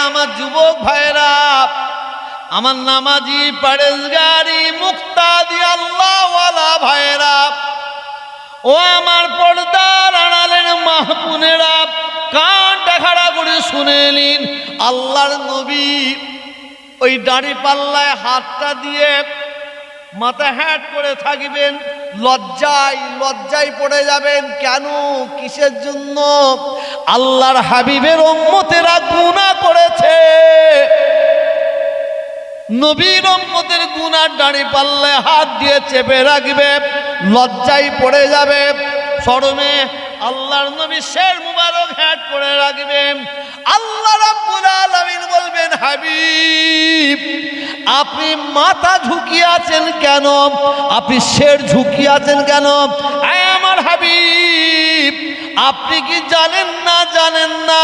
আমার যুবক ভাইরা, আমার নামাজি পরেজগারি মুক্তাদি আল্লাহওয়ালা ভাইরা, ও আমার পর্দার আড়ালের মা বোনেরা, কানটা খাড়া করে শুনে নিন। আল্লাহর নবী ওই দাড়ি পাল্লায় হাতটা দিয়ে মাথা হ্যাট করে থাকবেন, লজ্জায় পড়ে যাবেন। কেন, কিসের জন্য? আল্লাহর হাবিবের উম্মতেরা গুনাহ করেছে, নবীর উম্মতের গুনার দাড়ি পাল্লায় হাত দিয়ে চেপে রাখবে, লজ্জায় পড়ে যাবে, শরমে আল্লাহর নবী শের মুবারক হ্যাট করে রাখবেন। আল্লাহ রাব্বুল আলামিন বলবেন, হাবিব আপনি মাথা ঝুঁকিয়ে আছেন কেন? আপনি শের ঝুঁকিয়ে আছেন কেন? আমার হাবিব আপনি কি জানেন না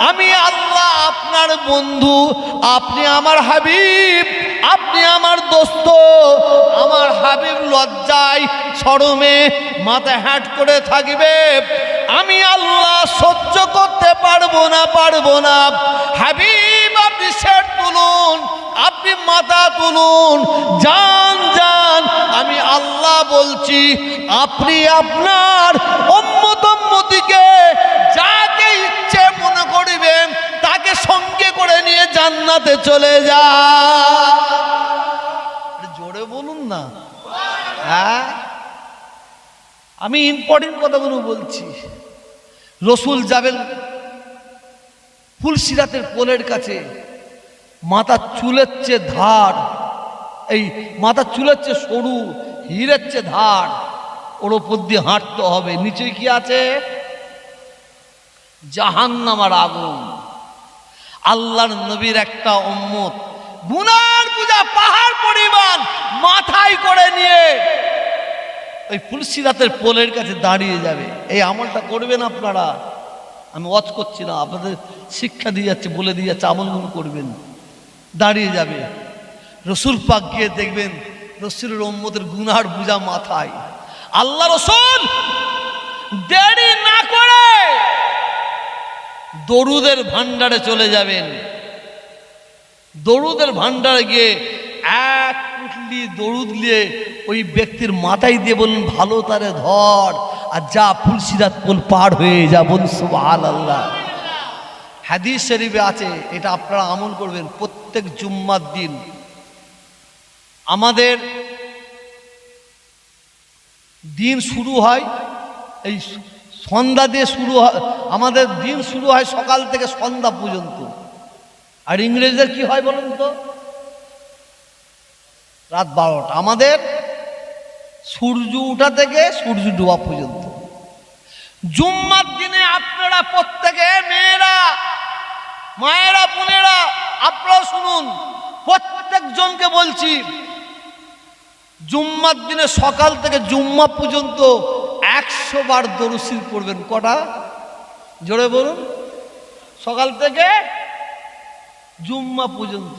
আমি আল্লাহ আপনার বন্ধু, আপনি আমার হাবিব, আপনি আমার দোস্ত। আমার হাবিব লজ্জায় শরমে মাথা হ্যাট করে থাকবে, আমি আল্লাহ সহ্য করতে পারবো না। হাবিব আপনি শের তুলুন, আপনি মাথা তুলুন, যান, আমি আল্লাহ বলছি, আপনি আপনার উম্মতকে যাকে ইচ্ছে মনে করিবেন তাকে সঙ্গে করে নিয়ে জান্নাতে চলে যান। জোরে বলুন না। হ্যাঁ, আমি ইম্পর্টেন্ট কথাগুলো বলছি। রসুল যাবেন ফুলসিরাতের পোলের কাছে, মাথা চুলের চেয়ে ধার, এই মাথা চুলের চেয়ে সরু, হীরের চেয়ে ধার, ওর ওপর দিয়ে হাঁটতে হবে। নিচে কি আছে? জাহান্নামের আগুন। আল্লাহর নবীর একটা উম্মত গুনার পূজা পাহাড় পরিমাণ মাথায় করে নিয়ে ওই ফুলসিরাতের পোলের কাছে দাঁড়িয়ে যাবে। এই আমলটা করবেন আপনারা, আমি ওয়াজ করছি না, আপনাদের শিক্ষা দিয়ে যাচ্ছে, বলে দিয়ে যাচ্ছে, আমলগুলো করবেন। দাঁড়িয়ে যাবে, রসুল পাক গিয়ে দেখবেন রসুলের উম্মতের গুনার বোঝা মাথায়। আল্লাহ রসুল দেরি না করে দরুদের ভান্ডারে চলে যাবেন। দরুদের ভান্ডারে গিয়ে এক পুটলি দরুদ নিয়ে ওই ব্যক্তির মাথায় দিয়ে বলুন, ভালো তারে ধর আর যা ফুলসিরাত পোল পার হয়ে যা। বলুন সুবহানাল্লাহ। হাদিস শরীফে আছে, এটা আপনারা আমল করবেন। প্রত্যেক জুম্মার দিন আমাদের দিন শুরু হয় এই সন্ধ্যা দিয়ে শুরু হয়, আমাদের দিন শুরু হয় সকাল থেকে সন্ধ্যা পর্যন্ত। আর ইংরেজদের কি হয় বলুন তো? রাত 12টা। আমাদের সূর্য ওঠা থেকে সূর্য ডোবা পর্যন্ত। জুম্মার দিনে আপনারা প্রত্যেকে, মেয়েরা, মায়েরা, বোনেরা, আপনারা শুনুন, প্রত্যেকজনকে বলছি, জুম্মার দিনে সকাল থেকে জুম্মা পর্যন্ত 100 বার দরুদ শরীফ পড়বেন। কটা? জোরে বলুন। সকাল থেকে জুম্মা পর্যন্ত।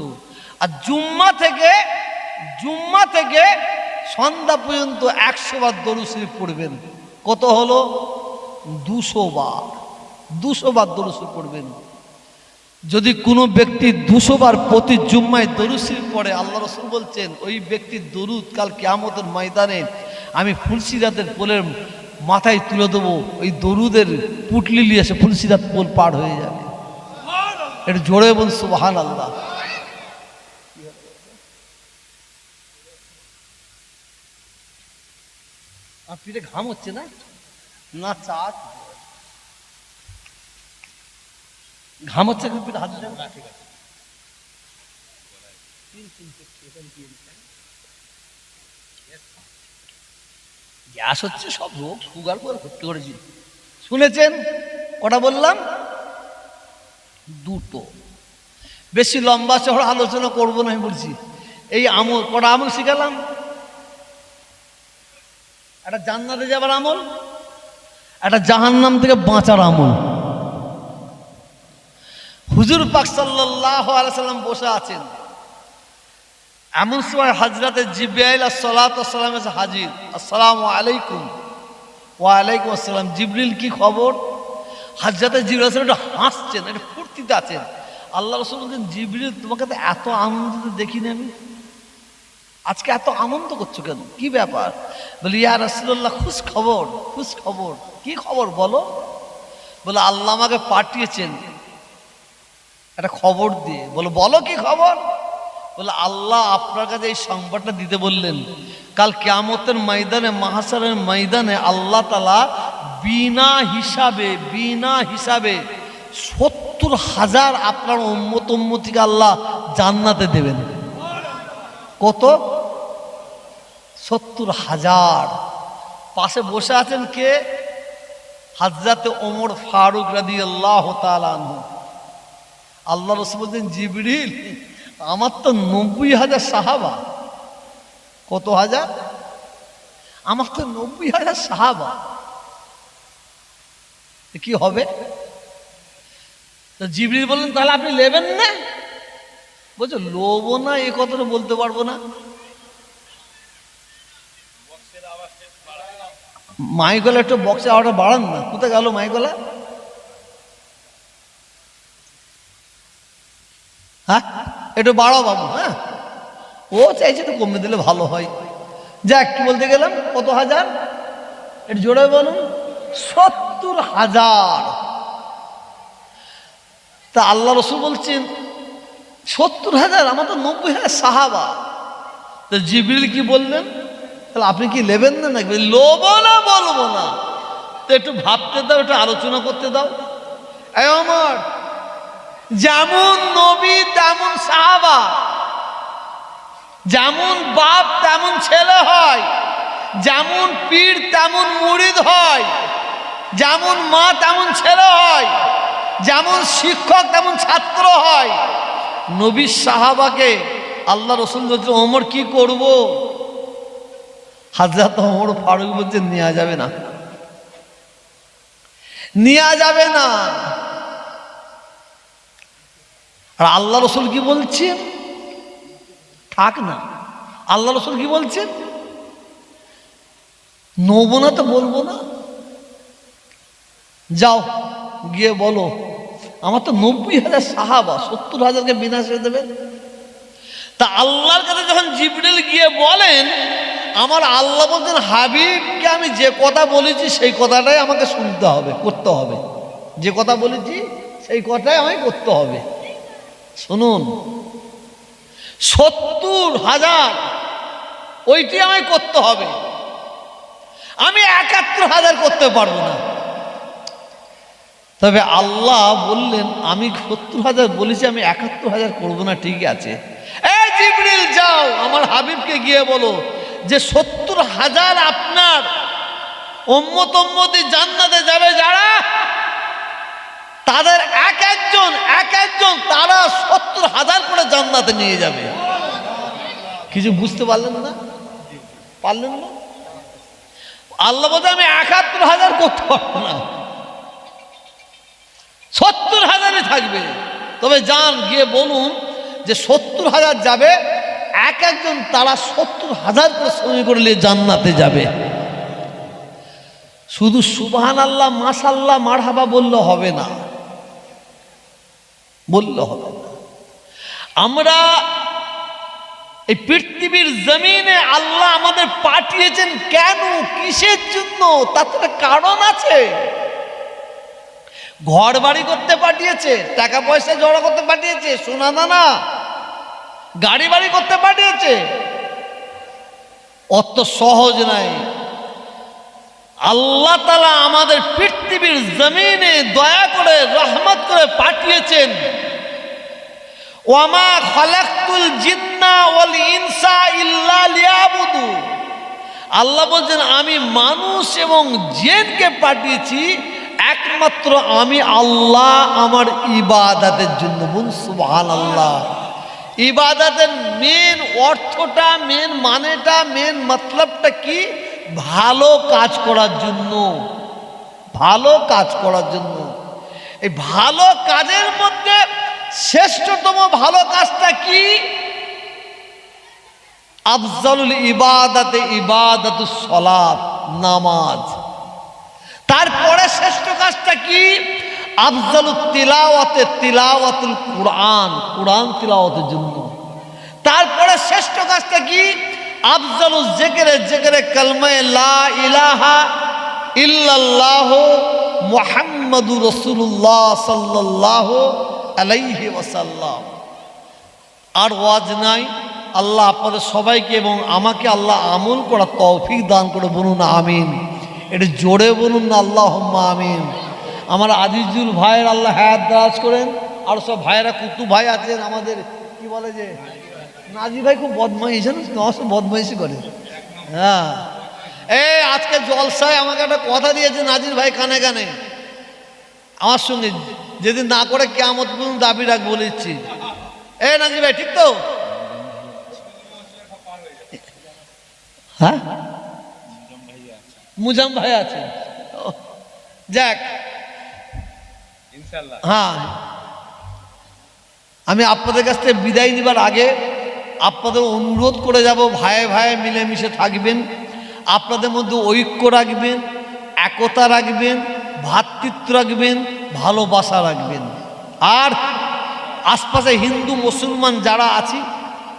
আর জুম্মা থেকে সন্ধ্যা পর্যন্ত 100 বার দরুদ শরীফ পড়বেন। কত হলো? 200 বার। 200 বার দরুদ শরীফ পড়বেন। যদি কোনো ব্যক্তি 200 বার প্রতি জুম্মায় দরুদ শরীফ পড়ে, আল্লাহ রাসূল বলছেন ওই ব্যক্তির দরুদ কাল কিয়ামতের ময়দানে আমি ফুলসিরাতের পোলের মাথায় তুলে দেবো। ওই দরুদের পুটলি নিয়ে এসে ফুলসিরাত পোল পার হয়ে যাবে। এটা জোরে বল সুবহানাল্লাহ। পিঠে ঘাম হচ্ছে না? না, চা ঘাম হচ্ছে, পিঠে হাত দেন। ঠিক আছে, গ্যাস হচ্ছে, সব রোগ সুগার করে ভর্তি করেছি। শুনেছেন? ওটা বললাম দুটো, বেশি লম্বা চড়া আলোচনা করবো না। আমি বলছি এই আমল, কটা আমল শিখালাম? একটা জান্নাতে যাবার আমল, একটা জাহান্নাম থেকে বাঁচার আমল। হুজুর পাক সাল্লাল্লাহু আলাইহি সাল্লাম বসে আছেন, এমন সময় হযরতে জিবরাইল আলাইহিস সালাম এসে হাজির। আসসালামু আলাইকুম। ওয়া আলাইকুম আসসালাম। জিবরিল কি খবর? হযরতে জিবরাইল একটু হাসছেন, একটু ফুর্তিতে আছেন। আল্লাহ রাসূল বলছেন, জিবরিল তোমাকে তো এত আনন্দিত দেখিনি আমি, আজকে এত আনন্দ করছো কেন, কি ব্যাপার? বলি ইয়া রাসূলুল্লাহ, খুশ খবর, খুশ খবর। কি খবর বলো? বলে আল্লাহ আমাকে পাঠিয়েছেন একটা খবর দিয়ে। বলো কি খবর? বলে আল্লাহ আপনার কাছে এই সংবাদটা দিতে বললেন, কাল কিয়ামতের ময়দানে, মাহশারের ময়দানে আল্লাহ তাআলা বিনা হিসাবে 70,000 আপনার উম্মতিকে আল্লাহ জান্নাতে দেবেন। কত? 70,000। পাশে বসে আছেন কে? হযরত ওমর ফারুক রাদিয়াল্লাহু তাআলা আনহু। আল্লাহ রাসূল বলছেন, জিবরিল আমার তো 90,000 সাহাবা। কত হাজার? আমার তো 90,000 সাহাবা, কি হবে? তো জিবরিল বললেন, তাহলে আপনি নেবেন না? বলছো লোবো না, এ কথাটা বলতে পারবো না। মাইকলা একটু বক্সে আওয়াজটা বাড়ান না। কোথায় গেল মাইকলা? হ্যাঁ একটু বাড়াও বাবু। হ্যাঁ, ও চাইছে তো কমে দিলে ভালো হয়। যাক, কি বলতে গেলাম? কত হাজার? একটু জোরে বলুন। 70,000। তা আল্লাহ রাসূল বলছেন 70,000, আমার তো 90,000 সাহাবা। তো জিবরিল কি বললেন? তাহলে আপনি কি নেবেন না নাকি? লোবো না, বলবো না। তো একটু ভাবতে দাও, একটু আলোচনা করতে দাও। এই ওমর, যেমন নবী তেমন সাহাবা, যেমন বাপ তেমন ছেলে হয়, যেমন পীর তেমন মুরিদ হয়, যেমন মা তেমন ছেলে হয়, যেমন শিক্ষক তেমন ছাত্র হয়। নবীর সাহাবাকে আল্লাহ রাসূল বলছেন, ওমর কি করব? হযরত ওমর ফারুক বলছেন, নেওয়া যাবে না, নেওয়া যাবে না। আর আল্লাহ রাসূল কি বলছেন? থাক না। আল্লাহ রাসূল কি বলছেন? নেবো না তো বলবো না। যাও গিয়ে বলো আমার তো 90,000 সাহাবা, 70,000কে বিনাশে দেবেন। তা আল্লাহর কাছে যখন জিবরিল গিয়ে বলেন, আমার আল্লাহ বলছেন, হাবিবকে আমি যে কথা বলেছি সেই কথাটাই আমাকে শুনতে হবে, করতে হবে। যে কথা বলেছি সেই কথাই আমাকে করতে হবে। শুনুন, 70,000 ওইটি আমায় করতে হবে। আমি 71,000 করতে পারবো না। তবে আল্লাহ বললেন, আমি 70,000 বলেছি, আমি 71,000 করবো না। ঠিক আছে, এই জিবরিল যাও আমার হাবিবকে গিয়ে বলো যে 70,000 আপনার উম্মতি জান্নাতে যাবে যারা, তাদের এক একজন তারা 70,000 করে জান্নাতে নিয়ে যাবে। কিছু বুঝতে পারলেন না? পারলেন না? আল্লাহ বলতে আমি 71,000 করতে পারবো না, 70,000-ই থাকবে। তবে যান গিয়ে বলুন যে 70,000 যাবে, এক একজন তারা 70,000 করে সঙ্গে করে নিয়ে জান্নাতে যাবে। শুধু সুবহানাল্লাহ, মাশাআল্লাহ, মারহাবা বললে হবে না, বললে হবে না। আমরা এই পৃথিবীর জমিনে আল্লাহ আমাদের পাঠিয়েছেন কেন, কিসের জন্য? তার তো একটা কারণ আছে। ঘর বাড়ি করতে পাঠিয়েছে, টাকা পয়সা জড়ো করতে পাঠিয়েছে, সোনা দানা গাড়ি বাড়ি করতে পাঠিয়েছে। অত সহজ নাই। আল্লাহ তাআলা আমাদের পৃথিবীর জমিনে দয়া করে, রহমত করে পাঠিয়েছেন। ওয়ামা খালাকতুল জিন্না ওয়াল ইনসা ইল্লা লিয়াবুদু। আল্লাহ বলছেন, আমি মানুষ এবং জিনকে পাঠিয়েছি একমাত্র আমি আল্লাহ আমার ইবাদতের জন্য। বলুন সুবহানাল্লাহ। ইবাদতের মেন অর্থটা, মেন মানেটা, মেন মতলবটা কি? ভালো কাজ করার জন্য, ভালো কাজ করার জন্য। এই ভালো কাজের মধ্যে শ্রেষ্ঠতম ভালো কাজটা কি? আফজালুল ইবাদাতে ইবাদাতুস সালাত, নামাজ। তারপরে শ্রেষ্ঠ কাজটা কি? আফজালুত তিলাওয়াতে তিলাওয়াতুল কুরআন, কুরআন তিলাওয়াতের জন্য। তারপরে শ্রেষ্ঠ কাজটা কি? আফজালুজ জিকিরে জিকিরে কালমায়ে লা ইলাহা ইল্লাল্লাহ মুহাম্মাদুর রাসূলুল্লাহ সাল্লাল্লাহু আলাইহি ওয়াসাল্লাম। আর ওয়াজ নাই। আল্লাহ আপনাদের সবাইকে এবং আমাকে আল্লাহ আমল করার তৌফিক দান করে, বলুন আমিন। এটা জোরে বলুন না, আল্লাহুম্মা আমিন। আমার আজিজুল ভাইয়ের আল্লাহ হায়াত দারাজ করেন। আর সব ভাইয়েরা, কুতু ভাই আছেন আমাদের, কি বলে যে নাজি ভাই খুব বদমাইশ, জানিস তো, সব বদমাইশি করে। হ্যাঁ, এই আজকে জলসায় আমাকে একটা কথা দিয়েছে নাজির ভাই কানে কানে আমার সঙ্গে, যেদিন না করে কিয়ামত পর্যন্ত দাবি রাখ বলেছি। এই নাজির ভাই ঠিক তো? হ্যাঁ, মুজাম ভাই আছে, যাক ইনশাআল্লাহ। হ্যাঁ, আমি আপনাদের কাছ থেকে বিদায় নিবার আগে আপনাদের অনুরোধ করে যাব, ভাইয়ে ভাইয়ে মিলেমিশে থাকবেন, আপনাদের মধ্যে ঐক্য রাখবেন, একতা রাখবেন, ভ্রাতৃত্ব রাখবেন, ভালোবাসা রাখবেন। আর আশপাশে হিন্দু মুসলমান যারা আছি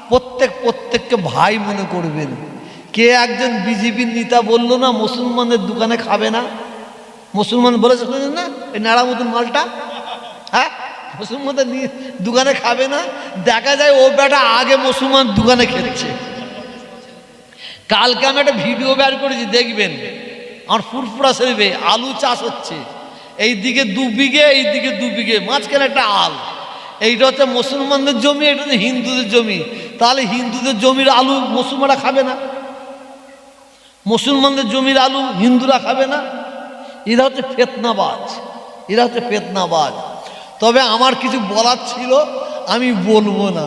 প্রত্যেককে ভাই মনে করবেন। কে একজন বিজেপির নেতা বললো না মুসলমানদের দোকানে খাবে না, মুসলমান বলেছে না এই নাড়া মতন মালটা, হ্যাঁ মুসলমানদের দোকানে খাবে না। দেখা যায় ও বেটা আগে মুসলমান দোকানে খেচ্ছে। কালকে আমি একটা ভিডিও বের করেছি, দেখবেন। আমার ফুরফুরা শরীফে আলু চাষ হচ্ছে, এইদিকে 2 বিঘে, এইদিকে 2 বিঘে, মাঝখানে একটা আল। এইটা হচ্ছে মুসলমানদের জমি, এটা হচ্ছে হিন্দুদের জমি। তাহলে হিন্দুদের জমির আলু মুসলমানরা খাবে না, মুসলমানদের জমির আলু হিন্দুরা খাবে না। এরা হচ্ছে ফিতনাবাজ, এরা হচ্ছে ফিতনাবাজ। তবে আমার কিছু বলার ছিল, আমি বলবো না,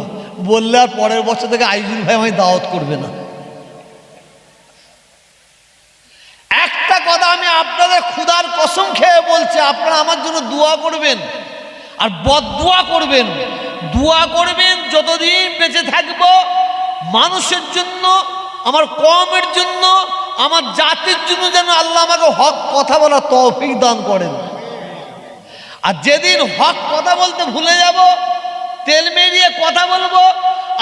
বললে আর পরের বছর থেকে আইজুল ভাই আমায় দাওয়াত করবে না। একটা কথা আমি আপনাদের খুদার কসম খেয়ে বলছি, আপনারা আমার জন্য দোয়া করবেন আর বদদোয়া করবেন। দোয়া করবেন যতদিন বেঁচে থাকবো, মানুষের জন্য, আমার কওমের জন্য, আমার জাতির জন্য যেন আল্লাহ আমাকে হক কথা বলার তৌফিক দান করেন। আর যেদিন হক কথা বলতে ভুলে যাব, তেল মেরিয়ে কথা বলবো,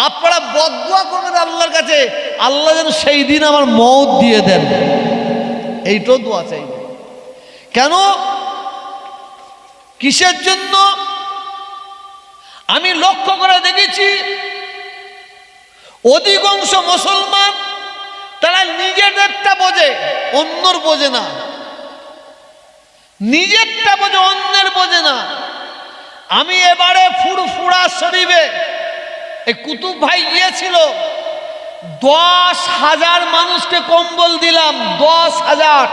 আপনারা বদদোয়া করবেন আল্লাহর কাছে, আল্লাহ যেন সেই দিন আমার মওত দিয়ে দেন। এইটাও দোয়া চাই। কেন? কিসের জন্য? আমি লক্ষ্য করে দেখেছি অধিকাংশ মুসলমান তারা নিজেদেরটা বোঝে, অন্যর বোঝে না। নিজেরটা বোঝে, অন্যের বোঝে না। আমি এবারে ফুরফুরা শরীফে এই কুতুব ভাই গিয়েছিল, 10,000 মানুষকে কম্বল দিলাম, 10,000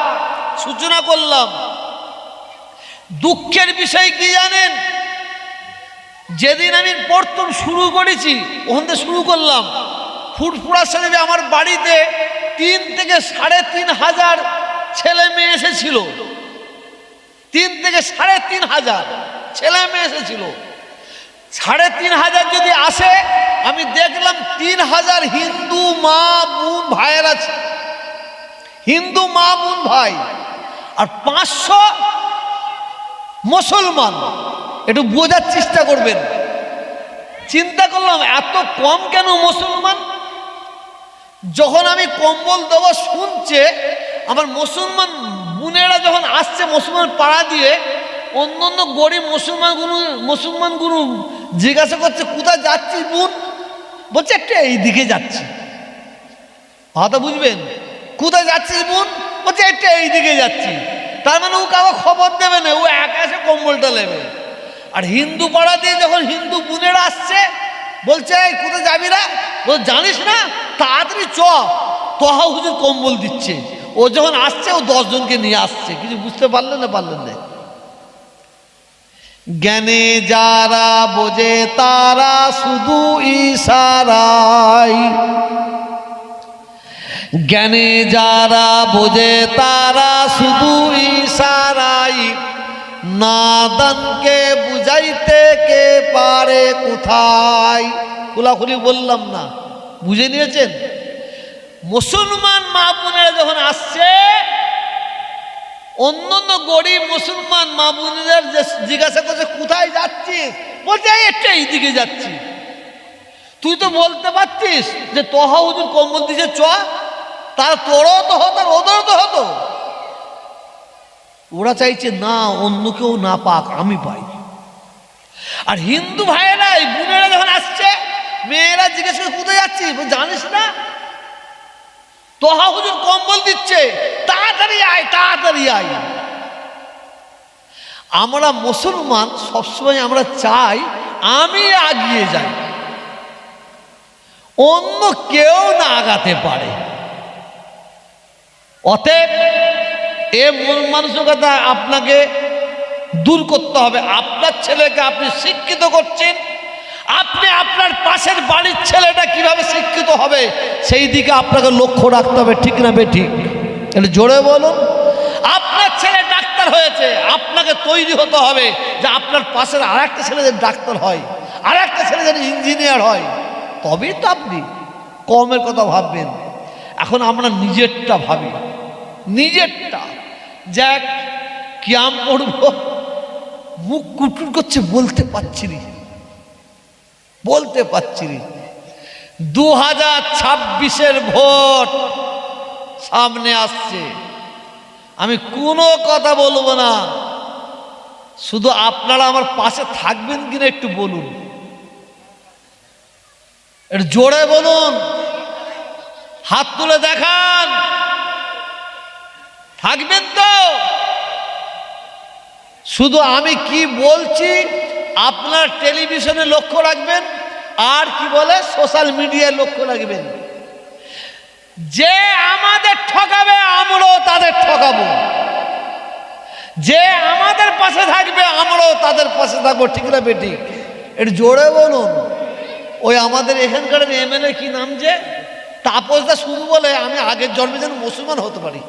সূচনা করলাম। দুঃখের বিষয় কি জানেন? যেদিন আমি প্রথম শুরু করেছি, ওখান থেকে শুরু করলাম, ফুরফুরা শরীফে আমার বাড়িতে 3 থেকে 3,500 ছেলে মেয়ে এসেছিল। 3 থেকে 3,500 ছেলে মেয়ে এসেছিল। 3,500 যদি আসে, আমি দেখলাম 3,000 হিন্দু মা বোন ভাইয়ের আছে, হিন্দু মা বোন ভাই, আর 500 মুসলমান। একটু বোঝার চেষ্টা করবেন। চিন্তা করলাম এত কম কেন মুসলমান? যখন আমি কম্বল দেবো শুনছে, আমার মুসলমান বোনেরা যখন আসছে মুসলমান পাড়া দিয়ে, অন্য অন্য গরিব মুসলমানগুলো জিজ্ঞাসা করছে কোথায় যাচ্ছিস বোন? বলছে একটা এইদিকে যাচ্ছি। কথা বুঝবেন? কোথায় যাচ্ছিস বোন? বলছে একটা এইদিকে যাচ্ছি। তার মানে ও কাউকে খবর দেবে না, ও একা এসে কম্বলটা নেবে। আর হিন্দু পাড়া দিয়ে যখন হিন্দু বোনেরা আসছে, বলছে এই কোথায় যাবি রা? বল জানিস না, তাড়াতাড়ি চ, তহা হুজুর কম্বল দিচ্ছে। ও যখন আসছে, ও 10 জনকে নিয়ে আসছে। কিছু বুঝতে পারলেন না? পারলেন না? জ্ঞানে যারা বোঝে তারা শুধু ইশারায়, জ্ঞানে যারা বোঝে তারা শুধু ইশারায়, নাদানকে বুঝাইতে কে পারে কোথায়। খোলাখুলি বললাম না, বুঝে নিয়েছেন? মুসলমান মা বোনেরা যখন আসছে, অন্য গরিব মুসলমান মা বোনদের জিজ্ঞাসা করছে কোথায় যাচ্ছিস, বলছে একটু এইদিকে যাচ্ছি। তুই তো বলতে পারতিস যে তোহা হুজুর কম্বল দিছে চ, তার তোরও তো হতো আর ওদেরও তো হতো। ওরা চাইছে না অন্য কেউ না পাক, আমি পাই। আর হিন্দু ভাইয়েরা এই বোনেরা যখন আসছে, মেয়েরা জিজ্ঞেস করে কোথায় যাচ্ছি, জানিস না তোহা হুজুর কম্বল দিচ্ছে, তাড়াতাড়ি আয় তাড়াতাড়ি আয়। আমরা মুসলমান সবসময় আমরা চাই আমি আগিয়ে যাই, অন্য কেউ না আগাতে পারে। অতএব এ মন মানসিকতা আপনাকে দূর করতে হবে। আপনার ছেলেকে আপনি শিক্ষিত করছেন, আপনি আপনার পাশের বাড়ির ছেলেটা কিভাবে শিক্ষিত হবে সেই দিকে আপনাকে লক্ষ্য রাখতে হবে, ঠিক না বেঠিক? এটা জোরে বলুন। আপনার ছেলে ডাক্তার হয়েছে, আপনাকে তৈরি হতে হবে যে আপনার পাশের আর একটা ছেলে যেন ডাক্তার হয়, আর একটা ছেলে যেন ইঞ্জিনিয়ার হয়, তবেই তো আপনি কমের কথা ভাববেন। এখন আমরা নিজেরটা ভাবি, নিজেরটা। যাক কিয়াম পড়ব, মুখ কুটকুট করছে, বলতে পারছি না, বলতে পারছি না। 2026-এর ভোট সামনে আসছে, আমি কোনো কথা বলবো না, শুধু আপনারা আমার পাশে থাকবেন কিনা একটু বলুন, একটু জোরে বলুন, হাত তুলে দেখান, থাকবেন তো? শুধু আমি কি বলছি আপনার টেলিভিশনে লক্ষ্য রাখবেন, আর কি বলে সোশ্যাল মিডিয়ায় লক্ষ্য রাখবেন। যে আমাদের ঠকাবে আমরাও তাদের ঠকাবো, যে আমাদের পাশে থাকবে আমরাও তাদের পাশে থাকবো, ঠিক না বেঠিক? একটু জোরে বলুন। ওই আমাদের এখানকার এমএলএ কি নাম যে তাপসদা শুধু বলে আমি আগের জন্মে যেন মুসলমান হতে পারি,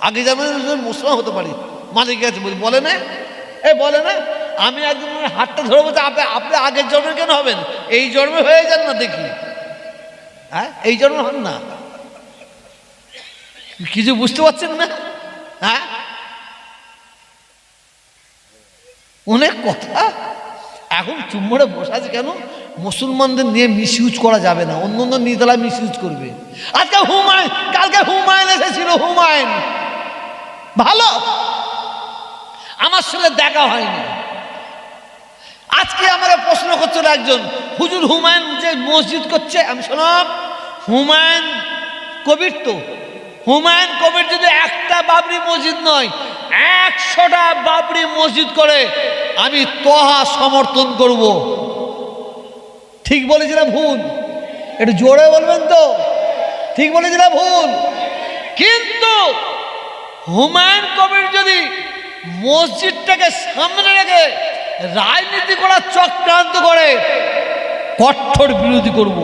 আগে জন্মে যেন মুসলমান হতে পারি, মালিক কাছে বলে না, বলে না আমি একদম হাতটা ধরে বলতে আপনি আগের জন্মে কেন হবেন, এই জন্মে হয়ে যান না দেখি। হ্যাঁ, এই জন্মে হন না, কিছু বুঝতে পারছেন না? হ্যাঁ, অনেক কথা এখন চুম্বরে বসে আছে। কেন? মুসলমানদের নিয়ে মিসইউজ করা যাবে না, অন্য অন্য নিতলা মিসইউজ করবে। আজকে হুমায়ুন, কালকে হুমায়ুন এসেছিল, হুমায়ুন ভালো, আমার সঙ্গে দেখা হয়নি। আজকে আমাকে প্রশ্ন করছিল একজন, হুজুর হুমায়ুন যে মসজিদ করছে, আমি শোনাম হুমায়ুন কবির, তো হুমায়ুন কবির যদি একটা বাবরি মসজিদ নয় 100টা বাবরি মসজিদ করে আমি তোহা সমর্থন করব। ঠিক বলেছি না ভুল? একটু জোরে বলবেন তো, ঠিক বলেছি না ভুল? কিন্তু হুমায়ুন কবির যদি মসজিদটাকে সামনে রেখে রাজনীতি করার চক্রান্ত করে, কঠোর বিরোধী করব,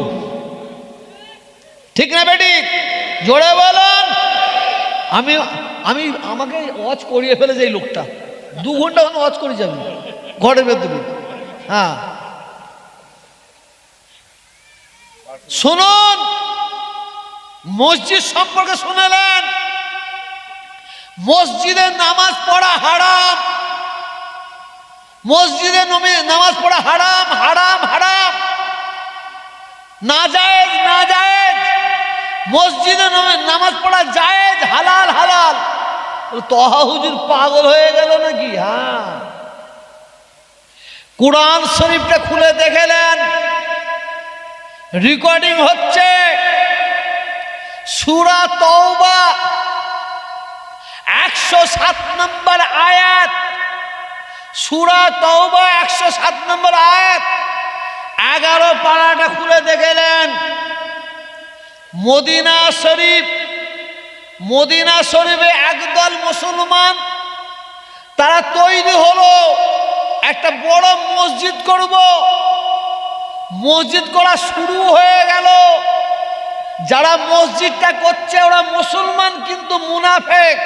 ঠিক না বেটি? জোরে বলুন। আমাকে ওয়াচ করিয়ে ফেলেছে এই লোকটা, 2 ঘন্টা ওয়াচ করে যাবে ঘরের ভেতরে। হ্যাঁ শুনুন, মসজিদ সম্পর্কে শুনেলেন, মসজিদে নামাজ পড়া হারাম, মসজিদে নামাজ পড়া হারাম, হারাম হারাম, নাজায়েজ নাজায়েজ, মসজিদে নামাজ পড়া জায়েজ, হালাল হালাল। তোহা হুজুর পাগল হয়ে গেল নাকি? হ্যাঁ, কুরআন শরীফটা খুলে দেখেলেন, রেকর্ডিং হচ্ছে, সূরা তওবা 107 নম্বর আয়াত, সূরা তওবা 107 নম্বর আয়াত, 11 পারাটা খুলে দেখেলেন। মদিনা শরীফে একদল মুসলমান তারা তৈরি হলো, একটা বড় মসজিদ করব, মসজিদ করা শুরু হয়ে গেল। যারা মসজিদটা করছে ওরা মুসলমান কিন্তু মুনাফেক।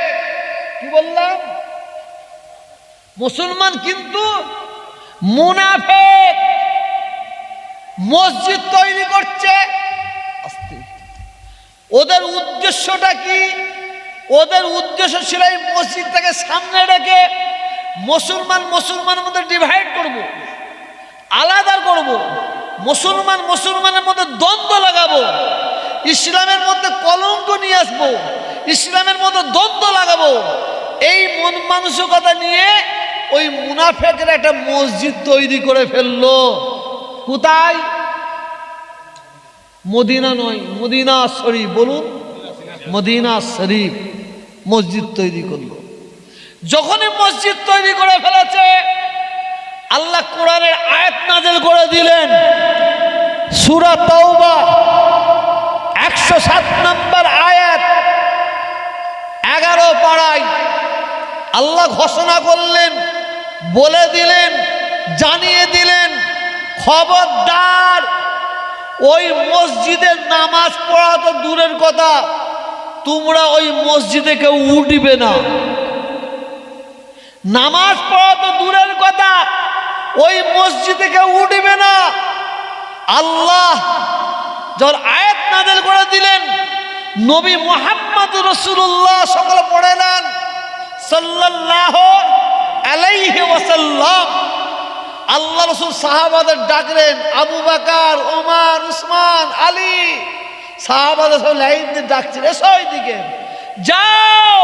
কি বললাম? মুসলমান কিন্তু মুনাফেক। মসজিদ তৈরি করছে, ওদের উদ্দেশ্যটা কি? ওদের উদ্দেশ্য ছিল এই মসজিদটাকে সামনে রেখে মুসলমানের মধ্যে ডিভাইড করব, আলাদা করব, মুসলমানের মধ্যে দ্বন্দ্ব লাগাবো, ইসলামের মধ্যে কলঙ্ক নিয়ে আসবো, ইসলামের মধ্যে দ্বন্দ্ব লাগাবো। এই মন মানসিকতা নিয়ে ওই মুনাফেকের একটা মসজিদ তৈরি করে ফেললো। কোথায়? মদিনা নয়, মদিনা শরীফ। বলুন, মদিনা শরীফ মসজিদ তৈরি করলো। যখনই মসজিদ তৈরি করে ফেলেছে, আল্লাহ কোরআনের আয়াত নাযিল করে দিলেন। সূরা তাওবা 107 নম্বর আয়াত, 11 পারায় আল্লাহ ঘোষণা করলেন, বলে দিলেন, জানিয়ে দিলেন, খবরদার ওই মসজিদে নামাজ পড়া তো দূরের কথা, তোমরা ওই মসজিদে কেউ উঠবে না। নামাজ পড়া তো দূরের কথা, ওই মসজিদে কেউ উঠবে না। আল্লাহ যখন আয়াত নাযিল করে দিলেন, নবী মুহাম্মদ রাসূলুল্লাহ সকলে পড়ে নেন সাল্লাল্লাহু আলাইহি ওয়াসাল্লাম। আল্লাহ রাসূল সাহাবাদের ডাকলেন, আবু বকর, ওমর, উসমান, আলী, সাহাবাদের সব লাইন দিয়ে ডাকছেন, এসো এইদিকে, যাও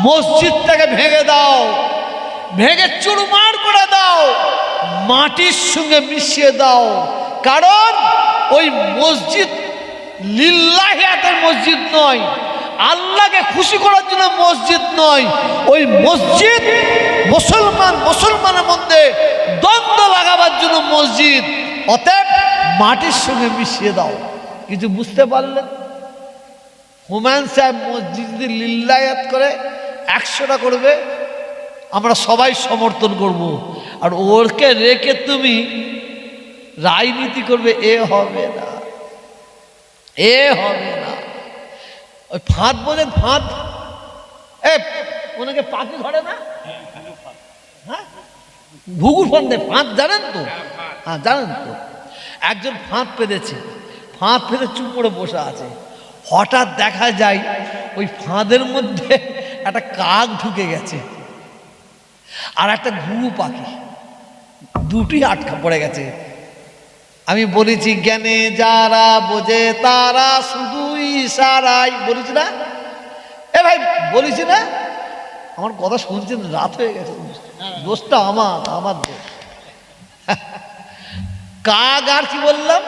মসজিদটাকে ভেঙে দাও, ভেঙে চুরমার করে দাও, মাটির সঙ্গে মিশিয়ে দাও। কারণ ওই মসজিদ লিল্লাহিয়াতের মসজিদ নয়, আল্লাহকে খুশি করার জন্য মসজিদ নয়, ওই মসজিদ মুসলমানের মধ্যে দ্বন্দ্ব লাগাবার জন্য মসজিদ। অতএব মাটির সঙ্গে মিশিয়ে দাও। কিছু বুঝতে পারলেন? হুমায়ুন সাহেব মসজিদ যদি লিল্লাহিয়াত করে 100টা করবে, আমরা সবাই সমর্থন করব। আর ওরকে রেখে তুমি রাজনীতি করবে, এ হবে না, এ হবে না। ওই ফাঁদ বোঝেন? ফাঁদ, ওনাকে পাখি ধরে না, হ্যাঁ, ঘুঘুর ফাঁদে ফাঁদ জানেন তো? হ্যাঁ জানেন তো। একজন ফাঁদ পেতেছে, ফাঁদ পেতে চুপ করে বসে আছে। হঠাৎ দেখা যায় ওই ফাঁদের মধ্যে একটা কাক ঢুকে গেছে আর একটা ঘুঘু পাখি, দুটি আটকা পড়ে গেছে। আমি বলেছি, জ্ঞানে যারা বোঝে তারা শুধু ইশারায়, বলেছি না? এ ভাই বলেছি না? আমার কথা শুনছেন? রাত হয়ে গেছে, দোষটা আমার দোষ। কাক আর কি বললাম,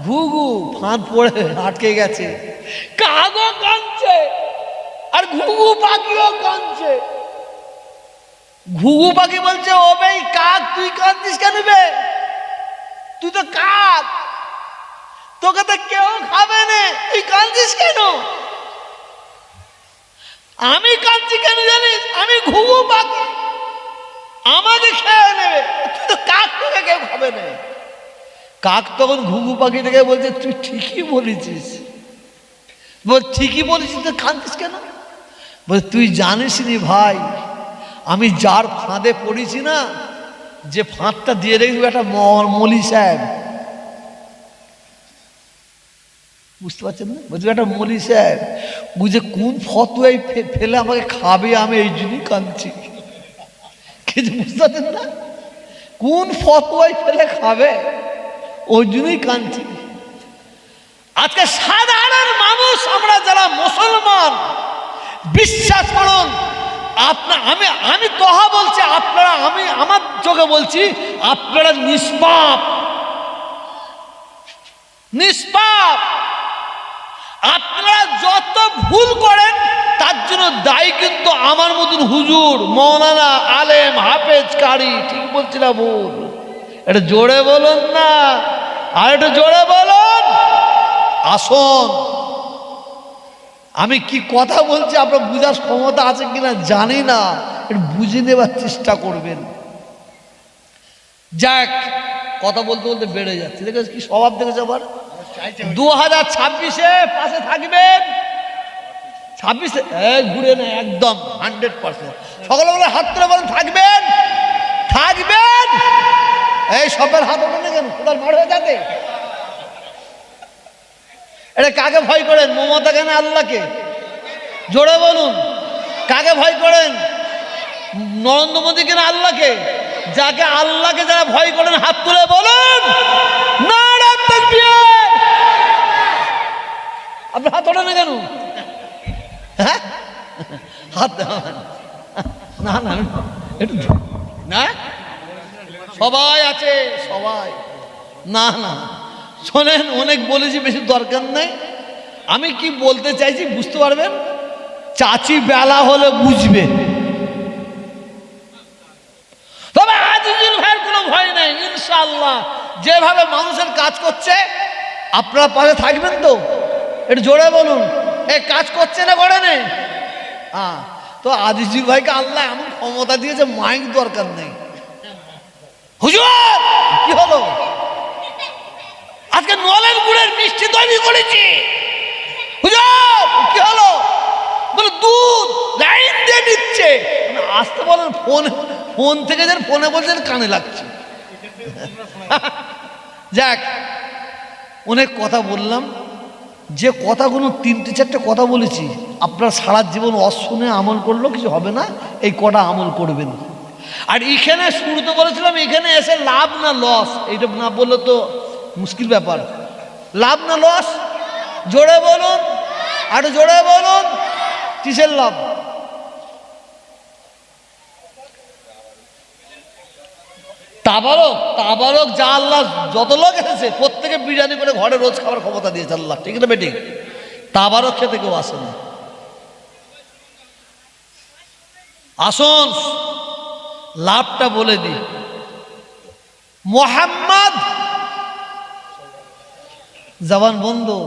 ঘুঘু ফাঁদ পড়ে আটকে গেছে। কাকও কাঁদছে আর ঘুঘু পাখিও কাঁদছে। ঘুঘু পাখি বলছে, ও ভাই কাক, তুই কাঁদছিস কেন বে? তুই তো কাক, তোকে তো কেউ খাবে না, তুই কাঁদছিস কেন? আমি কাঁদছি কেন জানিস? আমি ঘুঘু পাখি, আমাকে খেয়ে নেবে। তুই তো কাক, তোকে কেউ খাবে না। কাক তখন ঘুঘু পাখিটাকে বলছে, তুই ঠিকই বলেছিস। বল, ঠিকই বলেছিস, তো কাঁদছিস কেন? বল, তুই জানিস নি ভাই, আমি যার ফাঁদে পড়েছি না, যে ফাঁদটা দিয়ে রেখেছি একটা মলি সাহেব, বুঝতে পারছেন না? বলছি একটা মলি সাহেব, বুঝে কোন ফতুয়াই ফেলে আমাকে খাবে, আমি এই জন্যই কাঁদছি। কিছু বুঝতে পারছেন না? কোন ফতুয়াই ফেলে খাবে, ওই জন্যই কাঁদছি। আজকে সাধারণ মানুষ আমরা যারা মুসলমান, বিশ্বাস করুন, আমি তোহা বলছি, আপনারা, আমি আমার চোখে বলছি, আপনারা নিষ্পাপ, নিষ্পাপ। আপনারা যত ভুল করেন তার জন্য দায়ী কিন্তু আমার মতন হুজুর, মৌলানা, আলেম, হাফেজ, কারি। ঠিক বলছি না ভুল? এটা জোরে বলুন না, আর একটু জোরে বলুন। আসুন, আমি কি কথা বলছি আপনার বুঝার ক্ষমতা আছে কিনা জানি না, একটু বুঝে নেবার চেষ্টা করবেন। যাক, কথা বলতে বলতে বেড়ে যাচ্ছে, দেখেছ কি স্বভাব দেখেছে আবার। 2026-এ পাশে থাকবেন, 26-এ ঘুরে না, একদম 100%। সকলে বলে হাত তুলে বলেন, থাকবেন, থাকবেন। এই সবের হাত ওঠে কেন? কোথাও মার হয়ে যাবে। এটা কাকে ভয় করেন? মমতা কেন? আল্লাহকে? জোরে বলুন, কাকে ভয় করেন? নরেন্দ্র মোদীকে না আল্লাহকে? যাকে আল্লাহকে যারা ভয় করেন হাত তুলে বলুন নারে তাকবীর। আপনি হাত ওঠেন না কেন? হ্যাঁ, হাত না না একটু না, সবাই আছে সবাই। না না শোনেন, অনেক বলেছি, বেশি দরকার নেই। আমি কি বলতে চাইছি বুঝতে পারবেন। চাচি বেলা হলে বুঝবে। তবে আজিজুল ভাইয়ের কোনো ভয় নেই ইনশাআল্লাহ। যেভাবে মানুষের কাজ করছে আপনারা পাশে থাকবেন তো? একটু জোরে বলুন, এই কাজ করছে না করে নেই? হ্যাঁ, তো আজিজুল ভাইকে আল্লাহ এমন ক্ষমতা দিয়েছে মাইক দরকার নেই। হুজুর কি হলো? আজকে নলের গুড়ের মিষ্টি তৈরি করেছি। হুজুর কি হলো? বলে দুধ লাইন দিয়ে দিচ্ছে। আসতে বলেন, ফোন থেকে যেন ফোনে বলছেন কানে লাগছে। যাক, অনেক কথা বললাম। যে কথাগুলো 3-4টে কথা বলেছি, আপনার সারা জীবন অশুনে আমল করলেও কিছু হবে না, এই কটা আমল করবেন। আর এখানে শুরুতে বলেছিলাম এখানে এসে লাভ না লস, এইটা না বললে তো মুশকিল ব্যাপার। লাভ না লস? জোরে বলুন, আরো জোরে বলুন, কিসের লাভ? তাবারক যা আল্লাহ যত লোক এসেছে প্রত্যেকে বিরিয়ানি করে ঘরে রোজ খাবার ক্ষমতা দিয়েছে আল্লাহ, ঠিক না বেটি? তাবারক খেতে কেউ আসে না। আসুন লাভটা বলে দিই। মোহাম্মদ জবান বন্ধু,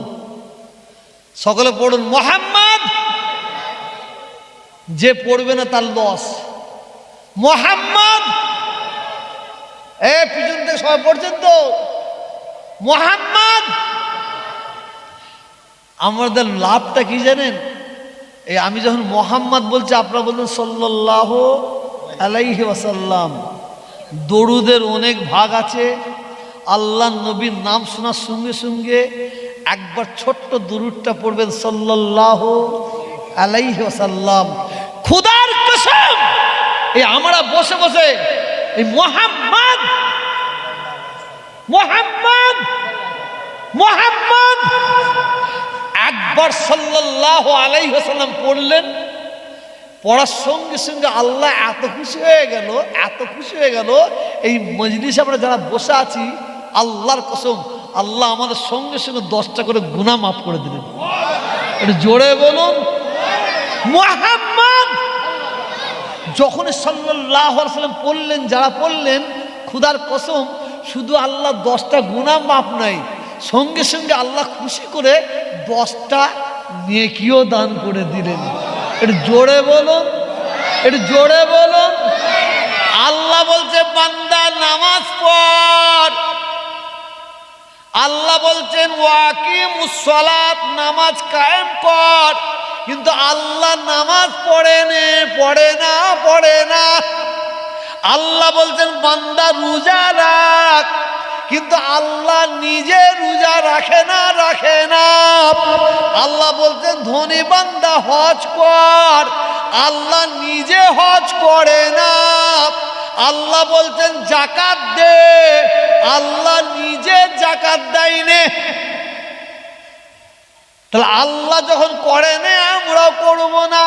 সকলে পড়ুন মোহাম্মদ। যে পড়বে না তার লস। মোহাম্মদ, পিছন থেকে সবাই পড়ছেন তো? মোহাম্মদ। আমাদের লাভটা কি জানেন? এই আমি যখন মোহাম্মদ বলছি আপনারা বলছেন সাল্লাল্লাহু আলাইহি ওয়াসাল্লাম। দরুদের অনেক ভাগ আছে। আল্লাহ নবীর নাম শোনার সঙ্গে সঙ্গে একবার ছোট্ট দরুদটা পড়বেন সাল্লাল্লাহু আলাইহি ওয়াসাল্লাম। খোদার কসম, এই আমরা বসে বসে এই মোহাম্মদ মোহাম্মদ মোহাম্মদ একবার সাল্লাল্লাহু আলাইহি ওয়াসাল্লাম পড়লেন, পড়ার সঙ্গে সঙ্গে আল্লাহ এত খুশি হয়ে গেল, এত খুশি হয়ে গেল। এই মজলিসে আমরা যারা বসে আছি, আল্লাহর কসম, আল্লাহ আমাদের সঙ্গে সঙ্গে 10টা করে গুনাহ মাফ করে দিলেন। একটু জোরে বলুন মুহাম্মদ। যখন সাল্লাল্লাহু আলাইহি ওয়াসাল্লাম পড়লেন, যারা পড়লেন, খোদার কসম শুধু আল্লাহ 10টা গুনাহ মাফ নাই, সঙ্গে সঙ্গে আল্লাহ খুশি করে 10টা নেকিও দান করে দিলেন। একটু জোরে বলুন, একটু জোরে বলুন। আল্লাহ বলছে বান্দা নামাজ পড়। আল্লাহ বলছেন ওয়াকিমুস সালাত, নামাজ কায়েম কর। কিন্তু আল্লাহ নামাজ পড়ে না। আল্লাহ বলছেন বান্দা রোজা রাখ, কিন্তু আল্লাহ নিজে রোজা রাখে না। আল্লাহ বলছেন ধনী বান্দা হজ কর, আল্লাহ নিজে হজ করে না। আল্লাহ বলছেন যাকাত দে, আল্লাহ নিজে যাকাত দেয় না। তাহলে আল্লাহ যখন করে না, আমরাও করব না।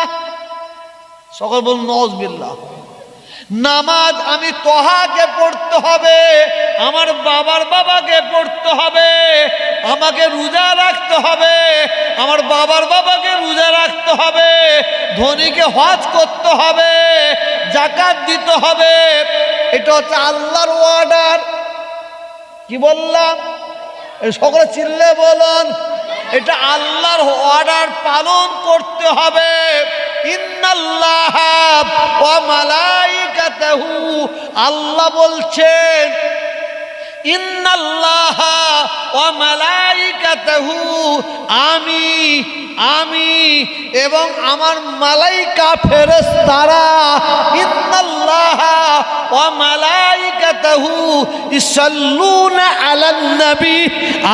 সকল বলুন নাউযুবিল্লাহ। নামাজ আমি তোহাকে পড়তে হবে, আমার বাবার বাবাকে পড়তে হবে, আমাকে রোজা রাখতে হবে, আমার বাবার বাবাকে রোজা রাখতে হবে, ধনীকে হজ করতে হবে, যাকাত দিতে হবে। এটা হচ্ছে আল্লাহর অর্ডার। কি বললাম? সকলে চিল্লে বলুন, এটা আল্লাহর অর্ডার পালন করতে হবে। ইন্নাল্লাহ ওয়া মালাইকাতাহু, আল্লাহ বলছেন ইন্নাল্লাহ ওয়া মালাইকাতাহু, আমি এবং আমার মালাইকা ফেরেশতারা, ইন্নাল্লাহ ওয়া মালাইকাতাহু ইসাল্লুনা আলান নবী,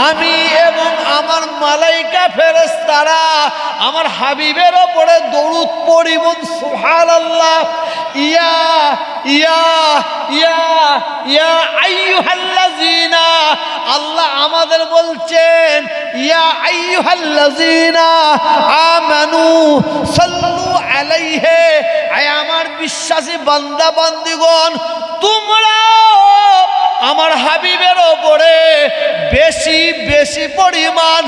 আমি এবং আমার মালাইকা ফেরেশতারা আমার হাবিবের ওপরে দরুদ পড়িব সুবহানাল্লাহ। ইয়া ইয়া ইয়া ইয়া আইয়ুহাল্লাযিনা, আল্লাহ আমাদের বলছেন ইয়া আইয়ুহাল্লাযিনা আমানু সাল্লু আলাইহি, আয় আমার বিশ্বাসী বান্দা বান্দিগণ তোমরা আমার হাবিবের ওপরে বেশি বেশি পরিমাণ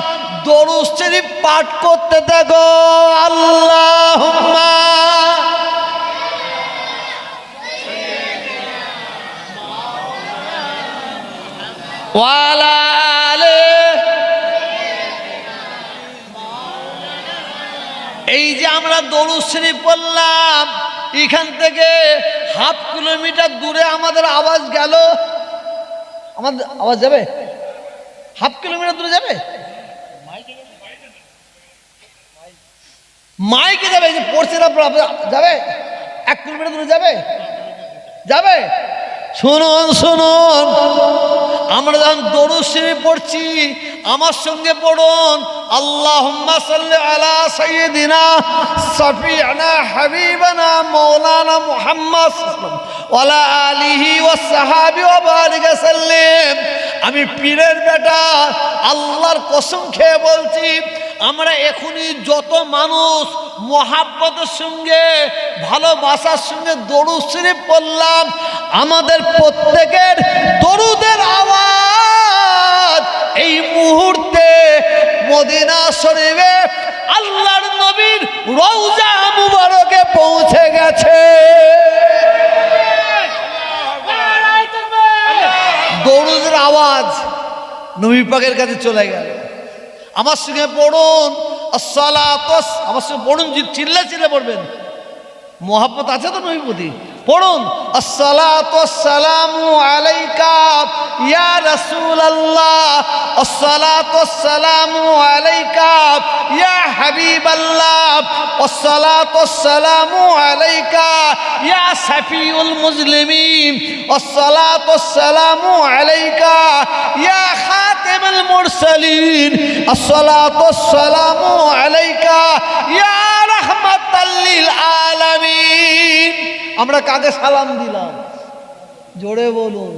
দরুদ শরীফ পাঠ করতে থাকো। আল্লাহুম্মা ওয়ালা আলে। এই যে আমরা দরুদ শরীফ পড়লাম, এখান থেকে হাফ কিলোমিটার দূরে আমাদের আওয়াজ গেল, আমাদের আওয়াজ যাবে? হাফ কিলোমিটার দূরে যাবে? মাইকে যাবে? যে পড়ছে যাবে? 1 কিলোমিটার দূরে যাবে? যাবে? শুনুন শুনুন, আমরা যখন দরুদ শরীফ পড়ছি আমার সঙ্গে পড়ুন, আল্লাহুম্মা সাল্লি আলা সাইয়্যিদিনা শাফি'না হাবিবানা মাওলানা মুহাম্মদ ওয়া আলা আলিহি ওয়াস সাহাবি ওয়া বারিক সাল্লিম। আমি পীরের বেটা আল্লাহর কসম খেয়ে বলছি, আমরা এখনই যত মানুষ মোহাব্বতের সঙ্গে ভালোবাসার সঙ্গে দরুদ শরীফ পড়লাম, আমাদের প্রত্যেকের দরুদের আওয়াজ এই মুহূর্তে মদিনা শরীফে আল্লাহর নবীর রওজা মুবারকে পৌঁছে গেছে। দরুদের আওয়াজ নবী পাকের কাছে চলে গেল। আমার সঙ্গে পড়ুন আসসালাতু, আমার সঙ্গে পড়ুন, চিল্লা চিল্লা পড়বেন, মোহাব্বত আছে তো নবীর প্রতি। পড়ুন আসসালাতু ওয়াসসালামু আলাইকা ইয়া রাসূলুল্লাহ, আসসালাতু ওয়াসসালামু আলাইকা ইয়া হাবিবাল্লাহ, আসসালাতু ওয়াসসালামু আলাইকা ইয়া শাফিউল মুজলিমিন, আসসালাতু ওয়াসসালামু আলাইকা ইয়া খাতিমুল মুরসালিন, আসসালাতু ওয়াসসালামু আলাইকা ইয়া রাহমাতাল লিল আলামিন। আমরা কাকে সালাম দিলাম? জোরে বলুন।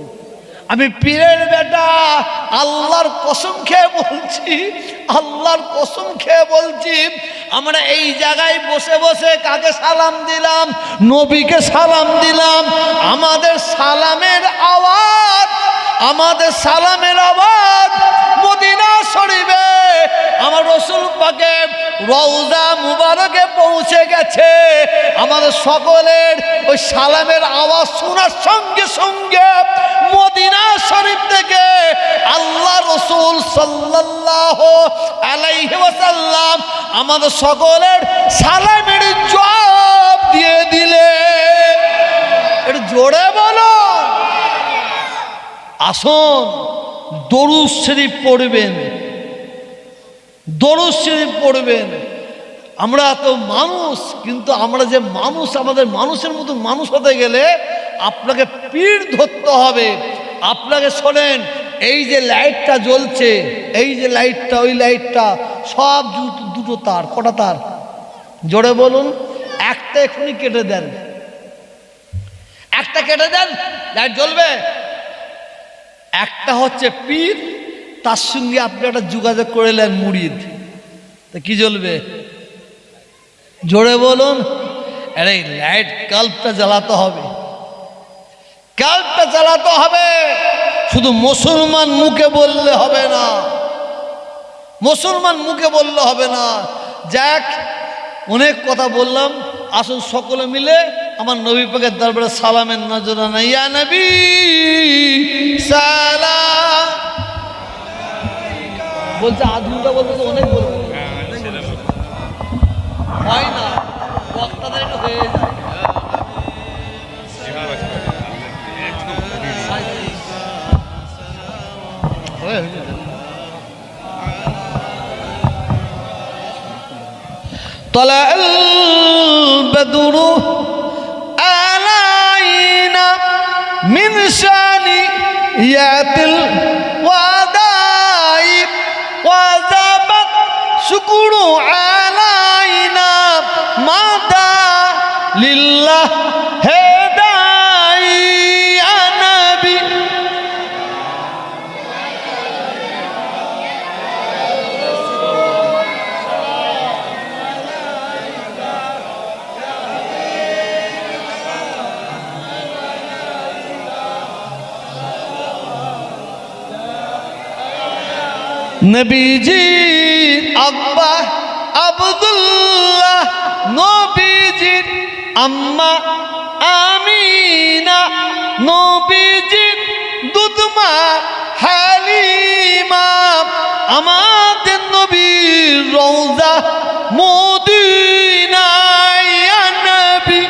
আমি পীরের বেটা আল্লাহর কসম খেয়ে বলছি, আল্লাহর কসম খেয়ে বলছি, আমরা এই জায়গায় বসে বসে কাকে সালাম দিলাম? নবীকে সালাম দিলাম। আমাদের সালামের আওয়াজ, আমাদের সালামের আওয়াজ মদিনা শরীফে আমার রাসূল পাকের রওজা মুবারকে পৌঁছে গেছে। আমাদের সকলের ওই সালামের আওয়াজ শোনার সঙ্গে সঙ্গে মদিনা শরীফ থেকে আল্লাহ রাসূল সাল্লাল্লাহু আলাইহি ওয়াসাল্লাম আমাদের সকলের সালামের জবাব দিয়ে দিলে। একটু জোরে বলো। আসুন দরুদ শরীফ পড়বেন, দরুদ শরীফ পড়বেন। আমরা তো মানুষ, কিন্তু আমরা যে মানুষ, আমাদের মানুষের মতো মানুষ হতে গেলে আপনাকে পীর ধরতে হবে। আপনাকে শোনেন, এই যে লাইটটা জ্বলছে, এই যে লাইটটা, ওই লাইটটা সব দুটো তার। কটা তার? জোরে বলুন। একটা এখনই কেটে দেন, একটা কেটে দেন, লাইট জ্বলবে। একটা হচ্ছে পীর, তার সঙ্গে আপনি একটা যোগাযোগ করে নেন মুরিদ, তা কি জ্বলবে? জোরে বলুন। আরে লাইট কাল্পটা জ্বালাতে হবে, কাল্পটা জ্বালাতে হবে। শুধু মুসলমান মুখে বললে হবে না, মুসলমান মুখে বললে হবে না। যাক, অনেক কথা বললাম। আসুন সকলে মিলে আমার নবী পাকের দরবারে সালামের নজরানা। ইয়া নবী সালাম বলছে, আধুনিকটা বলতে তো অনেক বলবো, হয় না, বক্তাদের একটু হয়ে যায়। طلع البدر علينا من ثنيات الوداع وذا আব্দুল্লাহ হে দাইয়া নবী নবীজির আব্বা আব্দুল্লাহ, নবীজির আম্মা আমিনা, নবীজির দুধমা হালিমা, আমাদের নবীর রওজা মদিনায়। ইয়া নবী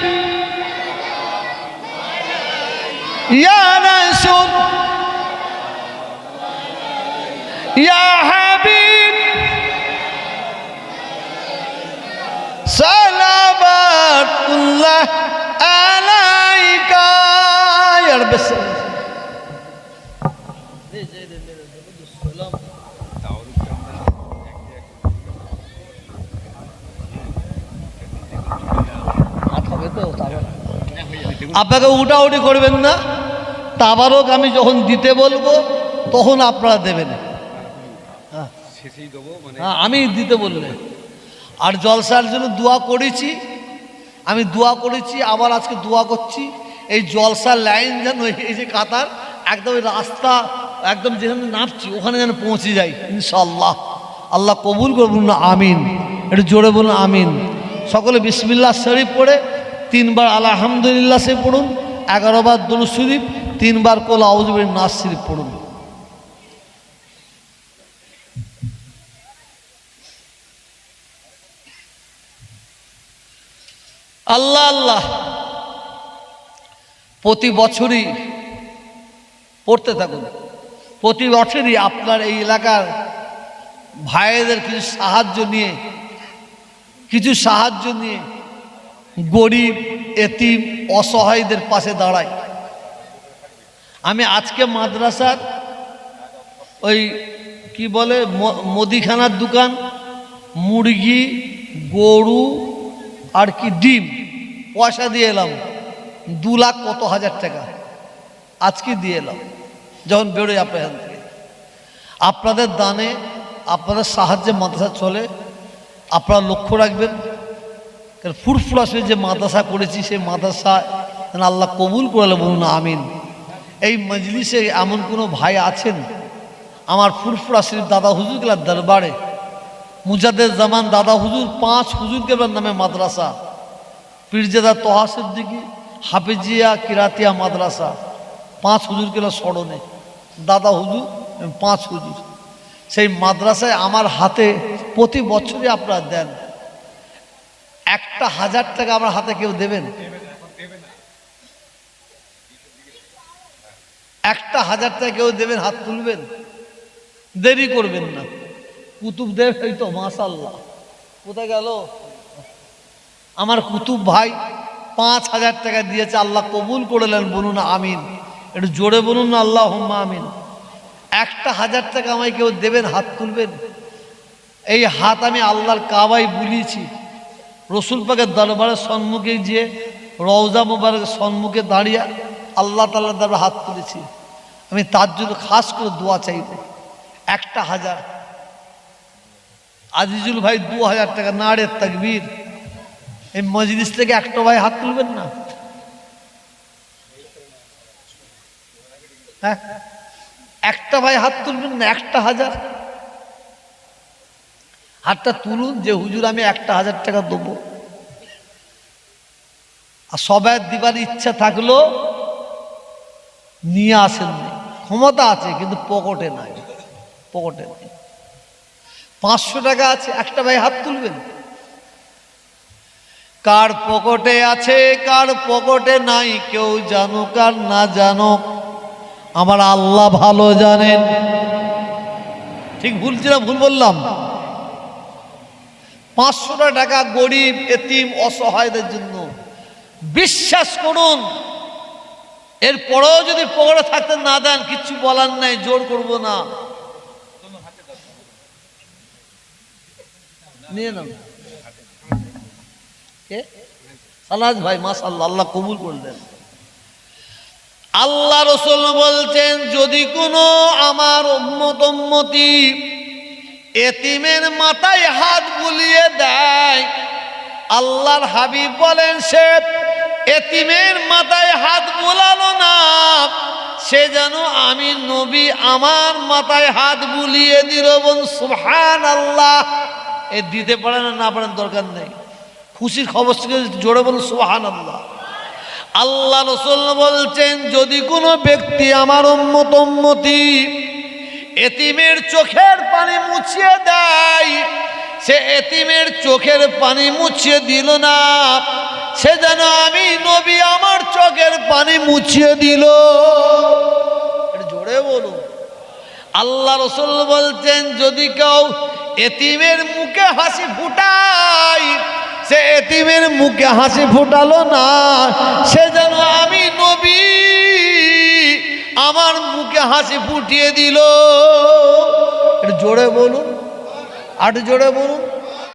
ইয়া রাসূল ইয়া হাবিব সালাওয়াতুল্লাহ আলাইকা ইয়া রাব্বি আপনাকে উঠাউটি করবেন না। তাবারক আমি যখন দিতে বলবো তখন আপনারা দেবেন। হ্যাঁ, আমি দিতে বললে। আর জলসার জন্য দোয়া করেছি, আমি দোয়া করেছি, আবার আজকে দোয়া করছি এই জলসার লাইন যেন এই যে কাতার একদম ওই রাস্তা একদম যেখানে নামছি ওখানে যেন পৌঁছে যায় ইনশাআল্লাহ। আল্লাহ কবুল করুন না, আমিন। একটু জোরে বলুন আমিন। সকলে বিসমিল্লাহ শরীফ পড়ে 3 বার আলহামদুলিল্লাহ সে পড়ুন, 11 বার দুরূদ শরীফ, 3 বার কুল আউযু বিন নাস শরীফ পড়ুন। আল্লাহ আল্লাহ প্রতি বছরই পড়তে থাকুন, প্রতি বছরই আপনার এই এলাকার ভাইদের কিছু সাহায্য নিয়ে গরিব এতিম অসহায়দের পাশে দাঁড়াই। আমি আজকে মাদ্রাসার ওই কি বলে মুদিখানার দোকান, মুরগি, গরু আর কি ডিম পয়সা দিয়ে এলাম 2 লাখ কত হাজার টাকা আজকে দিয়ে এলাম যখন বেরোই আপনার এখান থেকে। আপনাদের দানে আপনাদের সাহায্যে মাদ্রাসা চলে, আপনারা লক্ষ্য রাখবেন। কারণ ফুরফুরা শরীফ যে মাদ্রাসা করেছি সেই মাদ্রাসা আল্লাহ কবুল করলে বলুন আমিন। এই মজলিসে এমন কোনো ভাই আছেন আমার ফুরফুরা শরীফ দাদা হুজুর গেলার দরবারে মুজাদ্দেদ জামান দাদা হুজুর 5 হুজুর কেবলার নামে মাদ্রাসা, পীরজাদা তোহা সিদ্দিকী হাফিজিয়া কিরাতিয়া মাদ্রাসা 5 হুজুর কেবলার স্মরণে দাদা হুজুর 5 হুজুর। সেই মাদ্রাসায় আমার হাতে প্রতি বছরই আপনারা দেন 1,000 টাকা আমার হাতে কেউ দেবেন? 1,000 টাকা কেউ দেবেন? হাত তুলবেন, দেরি করবেন না। কুতুব দেব এই তো মাশাআল্লাহ, কোথায় গেল আমার কুতুব ভাই? 5,000 টাকা দিয়েছে, আল্লাহ কবুল করলেন বলুন আমিন। একটু জোরে বলুন না আল্লাহুম্মা আমিন। 1,000 টাকা আমায় কেউ দেবেন? হাত তুলবেন। এই হাত আমি আল্লাহর কাবায় বুলিয়েছি, রসুল পাকের দরবারের সম্মুখে গিয়ে রওজা মুবারকের সম্মুখে দাঁড়িয়ে আল্লাহ তাআলার দরবারে হাত তুলেছি। আমি তার জন্য খাস করে দোয়া চাইব। 1,000 আজিজুল ভাই 2,000 টাকা, নারে তাকবীর। এই মজলিস থেকে একটা ভাই হাত তুলবেন না? হ্যাঁ, একটা ভাই হাত তুলবেন না? 1,000 হাতটা তুলুন যে হুজুর আমি 1,000 টাকা দেবো। আর সবাই দিবার ইচ্ছা থাকলো নিয়ে আসেননি, ক্ষমতা আছে কিন্তু পকেটে নাই, পকেটে নেই। 500 টাকা আছে, একটা ভাই হাত তুলবেন? কার পকেটে আছে কার পকেটে নাই কেউ জানুক আর না জানুক, আমার আল্লাহ ভালো জানেন। ঠিক ভুলছি না? ভুল বললাম? 500 টাকা গরিব এতিম অসহায়দের জন্য। বিশ্বাস করুন, এরপরেও যদি পকেটে থাকতে না দেন কিচ্ছু বলার নাই, জোর করব না। নিয়ে নাও। কে সালাজ ভাই মাশাআল্লাহ, আল্লাহ কবুল করলেন। আল্লাহ রাসূল বলছেন যদি কোনো আমার উম্মতি এতিমের মাথায় হাত বুলিয়ে দেয়, আল্লাহর হাবিব বলেন সে এতিমের মাথায় হাত বুলালো না, সে যেন আমি নবী আমার মাথায় হাত বুলিয়ে দিল। বল সুবহানাল্লাহ। এ দিতে পারেন না পারেন দরকার নেই, খুশির খবর থেকে জোরে বলুন সুবহানাল্লাহ। আল্লাহ রাসূল বলছেন যদি কোনো ব্যক্তি আমার উম্মতি এতিমের চোখের পানি মুছিয়ে দেয়, সে এতিমের চোখের পানি মুছিয়ে দিল না, সে যেন আমি নবী আমার চোখের পানি মুছিয়ে দিল। জোরে বলুন। আল্লাহ রাসূল বলছেন যদি কেউ এতিমের মুখে হাসি ফুটায়, সে এতিমের মুখে হাসি ফুটালো না, সে যেন আমি নবী আমার মুখে হাসি ফুটিয়ে দিল। জোরে বলুন, আর জোরে বলুন।